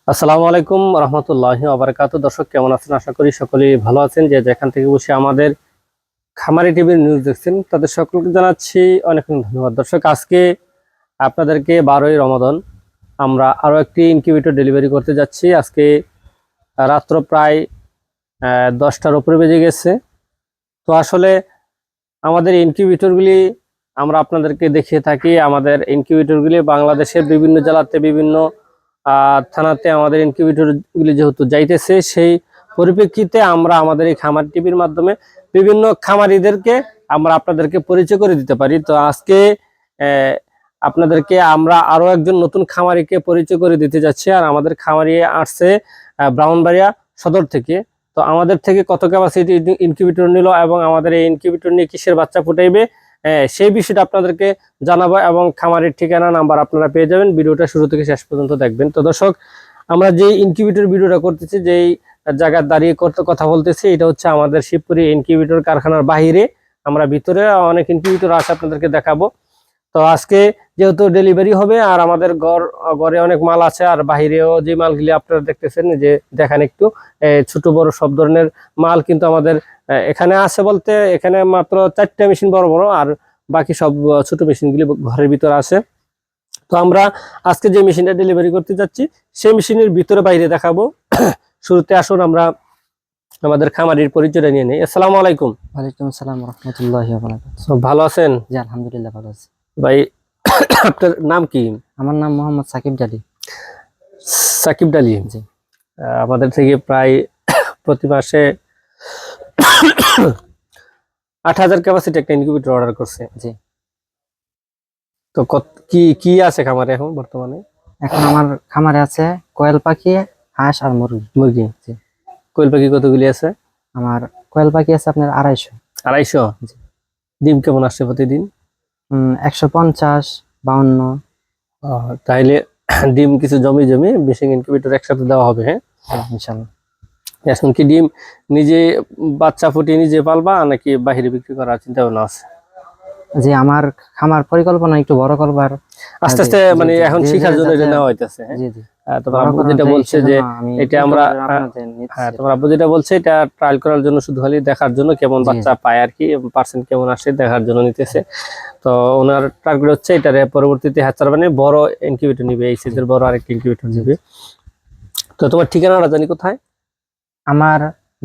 আসসালামু আলাইকুম রহমতুল্লাহি ওয়া বারাকাতুহু। দর্শক কেমন আছেন? আশা করি সকলেই ভালো আছেন। যে যেখান থেকে বসে আমাদের খামারি টিভির নিউজ দেখছেন তাদের সকলকে জানাচ্ছি অনেক অনেক ধন্যবাদ। দর্শক আজকে আপনাদেরকে 12ই রমাদান আমরা আরো একটি ইনকিউবেটর ডেলিভারি করতে যাচ্ছি। আজকে রাত্র প্রায় 10টার উপরে বেজে গেছে। তো আসলে আমাদের ইনকিউবেটরগুলি আমরা আপনাদেরকে দেখিয়ে থাকি। আমাদের ইনকিউবেটরগুলি বাংলাদেশের বিভিন্ন জেলাতে বিভিন্ন থানাতে আমাদের ইনকিউবেটরগুলি যেহেতু যাইতেছে, সেই পরিপ্রেক্ষিতে আমরা আমাদের এই খামার টিভির মাধ্যমে বিভিন্ন খামারিদেরকে আমরা আপনাদেরকে পরিচয় করে দিতে পারি। তো আজকে আপনাদেরকে আমরা আরো একজন নতুন খামারিকে পরিচয় করে দিতে যাচ্ছি। আর আমাদের খামারি আসছে ব্রাহ্মণবাড়িয়া সদর থেকে। তো আমাদের থেকে কত ক্যাপাসিটি ইনকিউবেটর নিল এবং আমাদের এই ইনকিউবেটর নিয়ে কিসের বাচ্চা ফুটাইবে সেই বিষয়টা আপনাদেরকে জানাবো, এবং খামারের ঠিকানা নাম্বার আপনারা পেয়ে যাবেন। ভিডিওটা শুরু থেকে শেষ পর্যন্ত দেখবেন। তো দর্শক, আমরা যে ইনকিউবেটর ভিডিওটা করতেছি, যেই জায়গায় দাঁড়িয়ে কথা বলতেছি, এটা হচ্ছে আমাদের শিবপুরি ইনকিউবেটর কারখানার বাহিরে। আমরা ভিতরে অনেক ইনকিউবেটর আছে, আপনাদেরকে দেখাবো। তো আজকে যেহেতু ডেলিভারি হবে আর আমাদের ঘরে অনেক মাল আছে, আর বাহিরেও যে মালগুলি আপনারা দেখতেছেন, যে দেখেন একটু ছোট বড় সব ধরনের মাল কিন্তু আমাদের এখানে আছে। বলতে এখানে মাত্র 4টা মেশিন বড় বড়, আর বাকি সব ছোট মেশিনগুলি ঘরের ভিতরে আছে। তো আমরা আজকে যে মেশিনটা ডেলিভারি করতে যাচ্ছি সেই মেশিনের ভিতরে বাইরে দেখাবো। শুরুতে আসুন আমরা আমাদের খামারির পরিচয়টা নিয়ে নেই। আসসালামু আলাইকুম। ওয়ালাইকুম আসসালাম ওয়া রাহমাতুল্লাহি ওয়া বারাকাতুহু। সব ভালো আছেন? জি আলহামদুলিল্লাহ ভালো আছি। ভাই আপনার নাম কি? আমার নাম মোহাম্মদ সাকিব আলী। সাকিব আলী। জি। আমাদের থেকে প্রায় প্রতি মাসে 8,000 ক্যাপাসিটি একটা ইনকিউবেটর অর্ডার করছে। জি। তো কি কি আছে খামারে এখন বর্তমানে? এখন আমার খামারে আছে কোয়েল পাখি, হাঁস আর মুরগি। মুরগি। জি। কোয়েল পাখি কতগুলি আছে? আমার কোয়েল পাখি আছে আপনার 250। 250? জি। ডিম কেমন আসছে প্রতিদিন? 150, 52। তাইলে ডিম কিছু জমি জমি বেশি ইনকিউবেটর একসাথে দেওয়া হবে। হ্যাঁ ইনশাআল্লাহ। এখন কি ডিম নিজে বাচ্চা ফুটিয়ে নিজে পালবা নাকি বাইরে বিক্রি করার চিন্তা ভাবনা আছে? জি, আমার খামার পরিকল্পনা একটু বড় করবার, আস্তে আস্তে মানে এখন শিখার জন্য এটা নেওয়া হইতেছে। জি জি। তোমার আব্বু যেটা বলছে যে এটা আমরা তোমার আব্বু যেটা বলছে এটা ট্রায়াল করার জন্য, শুধু খালি দেখার জন্য কেমন বাচ্চা পায় আর কি, পার্সেন্ট কেমন আসে দেখার জন্য নিতেছে। তো ওনার টার্গেট হচ্ছে এটারে পরবর্তীতে হ্যাচার মানে বড় ইনকিউবেটর নিবে, এই সাইজের বড় আরেকটা ইনকিউবেটর নিবে। তো তোমার ঠিকানাটা জানি কোথায়? আমার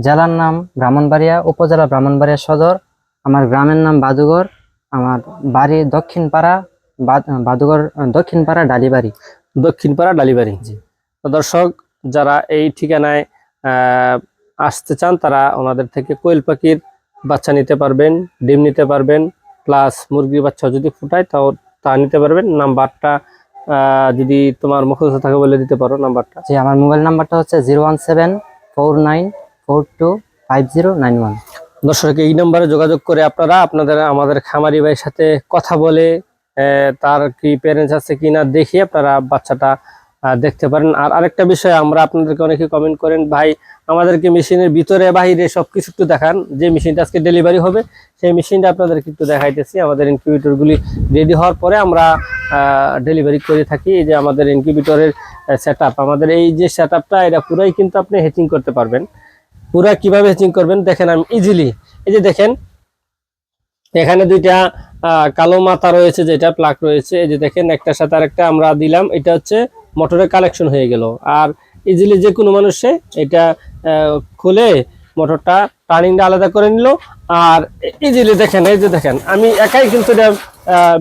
জেলার নাম ব্রাহ্মণবাড়িয়া, উপজেলা ব্রাহ্মণবাড়িয়া সদর। আমার গ্রামের নাম বাদুগর। আমার বাড়ি দক্ষিণপাড়া, বাদুগর দক্ষিণপাড়া ডালিবাড়ি। দক্ষিণপাড়া ডালিবাড়ি। জি। তো দর্শক, যারা এই ঠিকানায় আসতে চান তারা ওনাদের থেকে কোয়েল পাখির বাচ্চা নিতে পারবেন, ডিম নিতে পারবেন, প্লাস মুরগির বাচ্চা যদি ফুটায় তাও তা নিতে পারবেন। নাম্বারটা যদি তোমার মুখস্থ থাকে বলে দিতে পারো নাম্বারটা। জি, আমার মোবাইল নাম্বারটা হচ্ছে 01749425091। দর্শক, এই নম্বরে যোগাযোগ করে আপনারা আমাদের খামারি ভাইয়ের সাথে কথা বলে তার কি প্যারেন্টস আছে কিনা দেখে আপনারা বাচ্চাটা দেখতে পারেন। আর আরেকটা বিষয়, আমরা আপনাদেরকে অনেকে কমেন্ট করেন, ভাই আমাদেরকে মেশিনের ভিতরে বাহিরে সবকিছু একটু দেখান। যে মেশিনটা আজকে ডেলিভারি হবে সেই মেশিনটা আপনাদেরকে একটু দেখাইতেছি। আমাদের ইনকিউবেটরগুলি রেডি হওয়ার পরে আমরা ডেলিভারি করে থাকি। এই যে আমাদের ইনকিউবেটরের সেটআপ, আমাদের এই যে সেটআপটা, এটা পুরাই কিন্তু আপনি হ্যাচিং করতে পারবেন। পুরা কিভাবে হ্যাচিং করবেন দেখেন, আমি ইজিলি, এই যে দেখেন এখানে দুইটা কালো মাথা রয়েছে, যেটা প্লাগ রয়েছে, এই যে দেখেন একটার সাথে আরেকটা আমরা দিলাম, এটা হচ্ছে মোটরের কালেকশন হয়ে গেল। আর ইজিলি যে কোনো মানুষে এটা খুলে মোটরটা টার্নিংটা আলাদা করে নিল। আর ইজিলি দেখেন, এই যে দেখেন আমি একাই কিন্তু এটা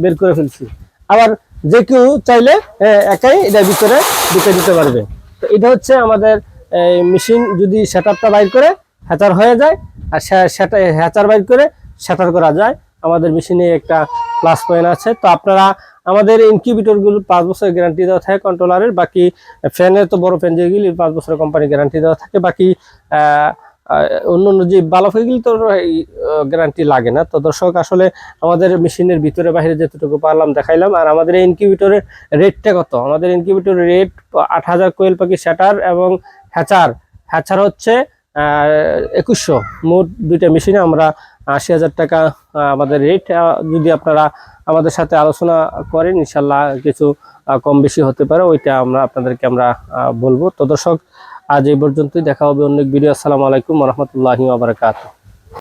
বের করে ফেলছি। আবার যে কেউ চাইলে একাই এটা ভিতরে ঢুকে দিতে পারবে। তো এটা হচ্ছে আমাদের মেশিন যদি সেটআপটা বাইর করে হ্যাচার হয়ে যায়, আর হ্যাচার বাইর করে সেটার করা যায়। আমাদের মেশিনে একটা প্লাস পয়েন্ট আছে। তো আপনারা আমাদের ইনকিউবেটরগুলো 5 বছরের গ্যারান্টি দেওয়া থাকে কন্ট্রোলারের। বাকি ফ্যানের তো বড় ফ্যান যেগুলি 5 বছরের কোম্পানি গ্যারান্টি দেওয়া থাকে। বাকি অন্য যে বাল্ব এগুলি তো গ্যারান্টি লাগে না। তো দর্শক, আসলে আমাদের মেশিনের ভিতরে বাইরে যতটুকু পারলাম দেখাইলাম। আর আমাদের এই ইনকিউবেটরের রেটটা কত? আমাদের ইনকিউবেটরের রেট 8,000 কোয়েল পাখি সেটার এবং হ্যাচার হচ্ছে 2100। মোট দুইটা মেশিনে আমরা 80,000 টাকা আমাদের রেট। যদি আপনারা আমাদের সাথে আলোচনা করেন, ইনশাল্লাহ কিছু কম বেশি হতে পারে, ওইটা আপনাদেরকে আমরা বলবো। তো দর্শক, আজ এই পর্যন্তই, দেখা হবে অন্য ভিডিও। আসসালামু আলাইকুম ওয়া রাহমাতুল্লাহি ওয়া বারাকাতুহু।